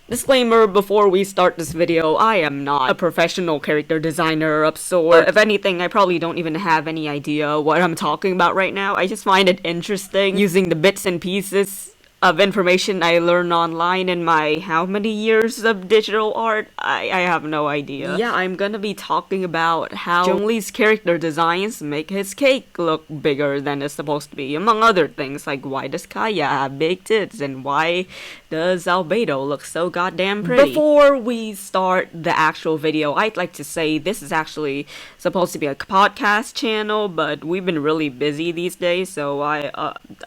Disclaimer before we start this video, I am not a professional character designer of sort. If anything, I probably don't even have any idea what I'm talking about right now. I just find it interesting using the bits and pieces of information I learned online in my how many years of digital art? I have no idea. Yeah, I'm gonna be talking about how Zhongli's character designs make his cake look bigger than it's supposed to be, among other things, like why does Kaeya have big tits and why does Albedo look so goddamn pretty. Before we start the actual video, I'd like to say this is actually supposed to be a podcast channel, but we've been really busy these days, so I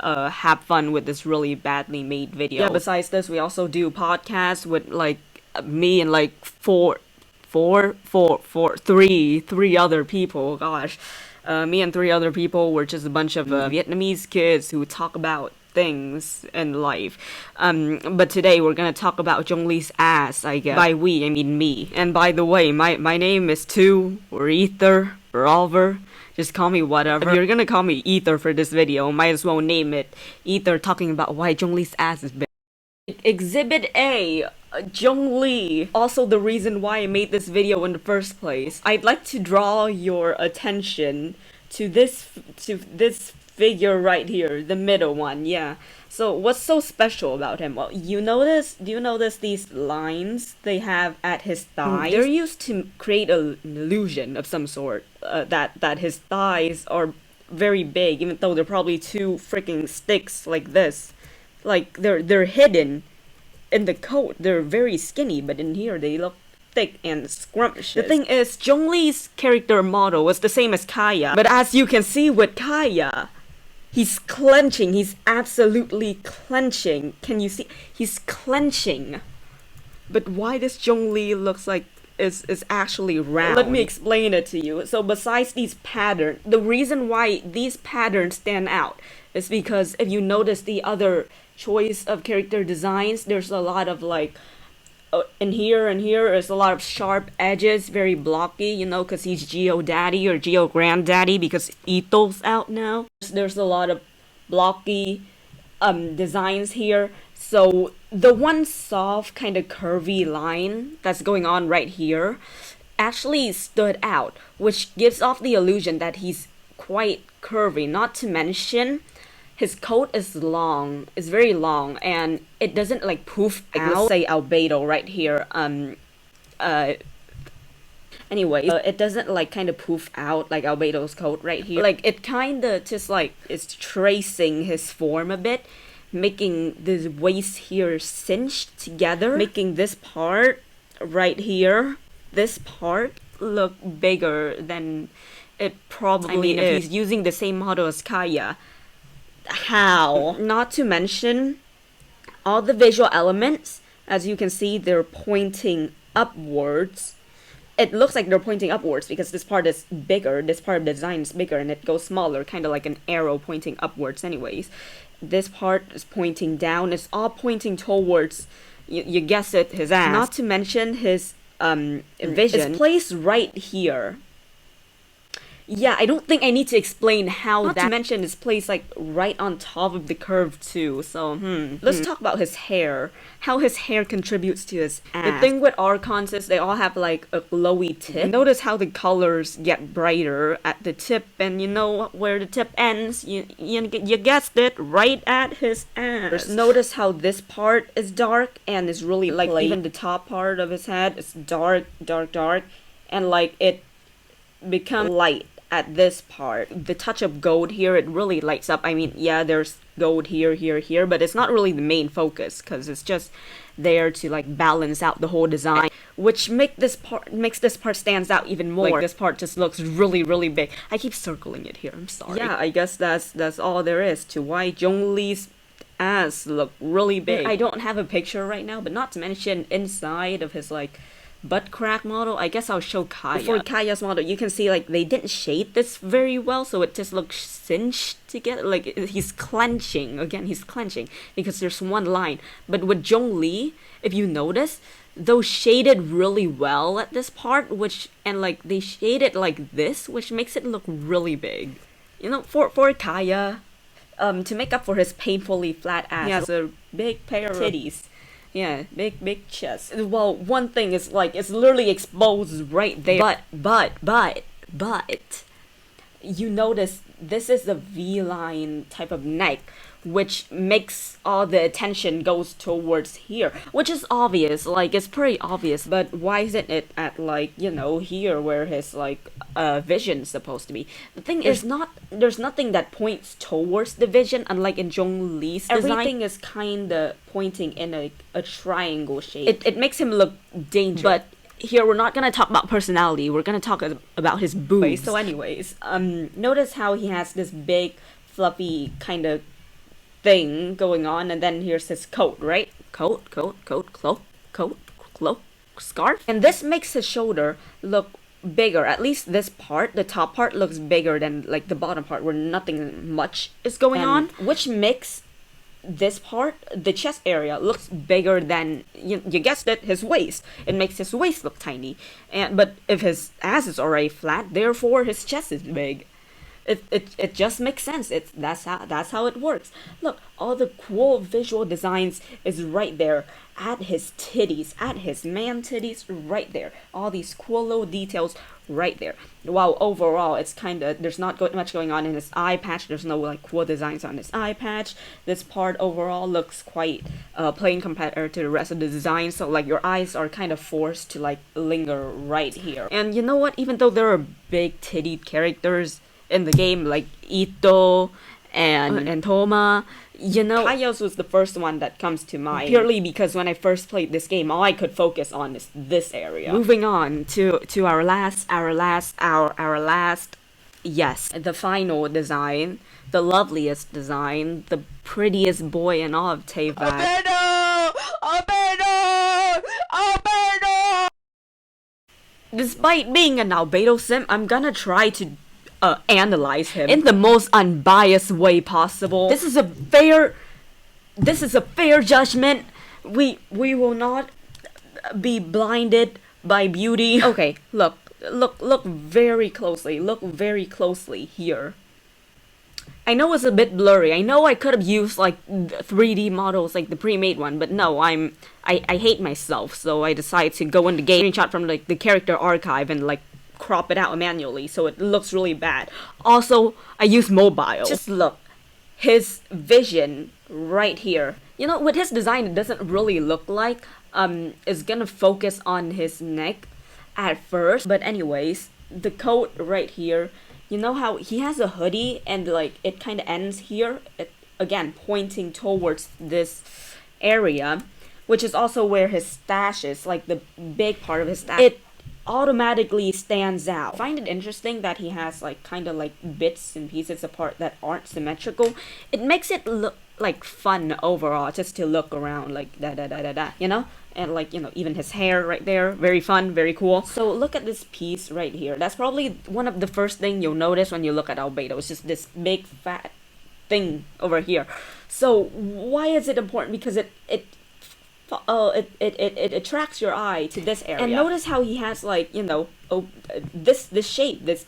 have fun with this really badly made video. Yeah, besides this, we also do podcasts with like me and like three other people. Gosh, me and three other people were just a bunch of Vietnamese kids who talk about things in life. But today we're gonna talk about Zhongli's ass, I guess. By we, I mean me. And by the way, my name is Tu, or Aether, or Oliver. Just call me whatever. If you're gonna call me Aether for this video, might as well name it Aether talking about why Zhongli's ass is big. Exhibit A, Zhongli. Also the reason why I made this video in the first place. I'd like to draw your attention to this figure right here, the middle one, yeah. So what's so special about him? Well, do you notice these lines they have at his thighs? They're used to create an illusion of some sort, that his thighs are very big, even though they're probably two freaking sticks like this. Like, they're hidden in the coat. They're very skinny, but in here they look thick and scrumptious. The thing is, Zhongli's character model was the same as Kaeya, but as you can see with Kaeya, he's clenching. He's absolutely clenching. Can you see? He's clenching. But why this Zhongli looks like is actually round? Let me explain it to you. So besides these patterns, the reason why these patterns stand out is because if you notice the other choice of character designs, there's a lot of like in here and here is a lot of sharp edges, very blocky, you know, because he's Geo Daddy or Geo Granddaddy because Ito's out now. There's a lot of blocky designs here. So the one soft kind of curvy line that's going on right here actually stood out, which gives off the illusion that he's quite curvy. Not to mention, his coat is long, is very long, and it doesn't like poof out. Let's say Albedo right here. Anyway, it doesn't like kind of poof out like Albedo's coat right here. Like it kind of just like is tracing his form a bit, making this waist here cinched together, making this part right here, this part look bigger than it probably is. If he's using the same model as Kaeya. How? Not to mention, all the visual elements, as you can see, they're pointing upwards. It looks like they're pointing upwards because this part is bigger, this part of the design is bigger, and it goes smaller, kind of like an arrow pointing upwards anyways. This part is pointing down, it's all pointing towards, you guess it, his ass. Not to mention his vision is placed right here. Yeah, I don't think I need to explain how that. Not to mention it's placed like right on top of the curve too. So let's talk about his hair. How his hair contributes to his ass. The thing with Archons is they all have like a glowy tip. Notice how the colors get brighter at the tip, and you know where the tip ends. You guessed it, right at his ass. Notice how this part is dark and is really like even the top part of his head is dark, and like it become light at this part. The touch of gold here, it really lights up. I mean, yeah, there's gold here, but it's not really the main focus because it's just there to like balance out the whole design, which makes this part stands out even more. Like this part just looks really big. I keep circling it here, I'm sorry. Yeah, I guess that's all there is to why Zhongli's ass look really big. I don't have a picture right now, but not to mention inside of his like butt crack model, I guess I'll show Kaeya. For Kaeya's model, you can see like they didn't shade this very well, so it just looks cinched together. Like he's clenching. Again, he's clenching because there's one line. But with Zhongli, if you notice, those shaded really well at this part, and like they shaded like this, which makes it look really big. You know, for Kaeya, to make up for his painfully flat ass, he has a big pair of titties. Yeah, big chest. Well, one thing is like it's literally exposed right there. But you notice this is the V-line type of neck, which makes all the attention goes towards here, which is obvious, like it's pretty obvious, but why isn't it at like, you know, here where his like vision's supposed to be? The thing is there's nothing that points towards the vision, unlike in Zhongli's design. Everything is kinda pointing in a triangle shape. It makes him look dangerous. But here we're not gonna talk about personality, we're gonna talk about his boobs. So anyways, notice how he has this big fluffy kind of thing going on, and then here's his coat, right? Coat, cloak, scarf. And this makes his shoulder look bigger. At least this part, the top part, looks bigger than like the bottom part where nothing much is going on, which makes this part, the chest area, looks bigger than, you guessed it, his waist. It makes his waist look tiny. But if his ass is already flat, therefore his chest is big. It just makes sense. That's how it works. Look, all the cool visual designs is right there at his titties, at his man titties, right there. All these cool little details right there. While overall, it's kind of, there's not much going on in his eye patch. There's no like cool designs on his eye patch. This part overall looks quite plain compared to the rest of the design. So like your eyes are kind of forced to like linger right here. And you know what? Even though there are big titty characters in the game like Ito and Toma, you know, Kaeya's was the first one that comes to mind, purely because when I first played this game, all I could focus on is this area. Moving on to our last, yes, the final design, the loveliest design, the prettiest boy in all of Teyvat. Albedo! Despite being an Albedo sim, I'm gonna try to analyze him in the most unbiased way possible. This is a fair judgment. We will not be blinded by beauty. Okay, look very closely. Look very closely here. I know it's a bit blurry. I know I could have used like 3D models like the pre-made one, but no, I hate myself, so I decided to go in the game, screenshot from like the character archive and like crop it out manually, so it looks really bad. Also, I use mobile. Just look, his vision right here. You know, with his design, it doesn't really look like it's gonna focus on his neck at first. But anyways, the coat right here. You know how he has a hoodie and like it kind of ends here, again pointing towards this area, which is also where his stash is, like the big part of his stash. It automatically stands out. I find it interesting that he has like kind of like bits and pieces apart that aren't symmetrical. It makes it look like fun overall, just to look around like da, you know? And like, you know, even his hair right there, very fun, very cool. So look at this piece right here. That's probably one of the first thing you'll notice when you look at Albedo. It's just this big fat thing over here. So why is it important? Because it attracts your eye to this area. And notice how he has like, you know, this shape, this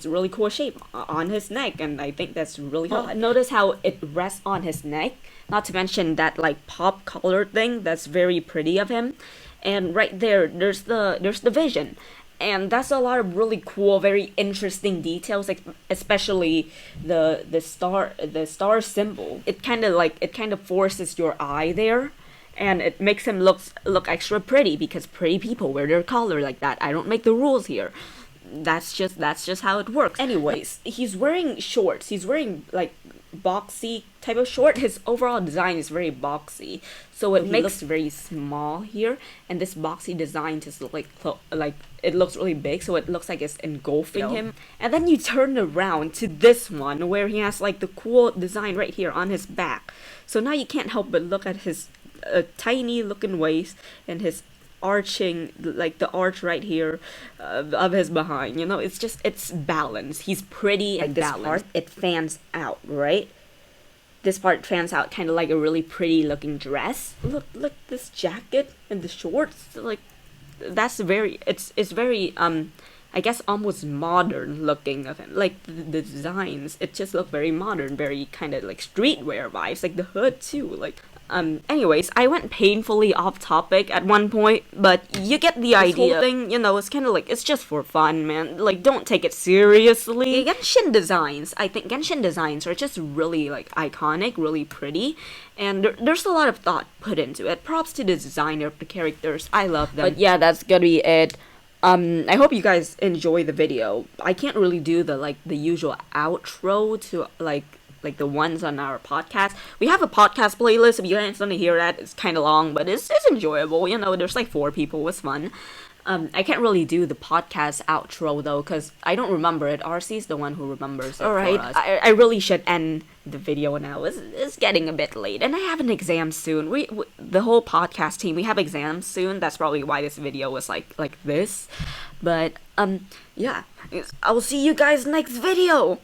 really cool shape on his neck, and I think that's really cool. Notice how it rests on his neck, not to mention that like pop color thing that's very pretty of him. And right there, there's the vision. And that's a lot of really cool, very interesting details, like especially the star symbol. It kind of forces your eye there. And it makes him look extra pretty, because pretty people wear their collar like that. I don't make the rules here. That's just how it works. Anyways, he's wearing shorts. He's wearing like boxy type of short. His overall design is very boxy, so it looks very small here. And this boxy design just like it looks really big, so it looks like it's engulfing him. And then you turn around to this one where he has like the cool design right here on his back. So now you can't help but look at his tiny looking waist and his arching, like the arch right here of his behind. You know, it's balanced. He's pretty and balanced. This part, it fans out, right? This part fans out kind of like a really pretty looking dress. Look this jacket and the shorts, like that's very, it's very I guess almost modern looking of him. Like the designs, it just look very modern, very kind of like streetwear vibes. Like the hood too, like Anyways, I went painfully off topic at one point, but you get the idea. Whole thing, you know, it's kind of like, it's just for fun, man. Like, don't take it seriously. Genshin designs, I think Genshin designs are just really, like, iconic, really pretty, and there's a lot of thought put into it. Props to the designer of the characters. I love them. But yeah, that's gonna be it. I hope you guys enjoy the video. I can't really do the usual outro to like the ones on our podcast. We have a podcast playlist. If you guys want to hear that, it's kind of long, but it's enjoyable. You know, there's like 4 people. It's fun. I can't really do the podcast outro though, because I don't remember it. RC's the one who remembers it. Alright, I really should end the video now. It's getting a bit late, and I have an exam soon. We the whole podcast team, we have exams soon. That's probably why this video was like this. But yeah, I will see you guys next video.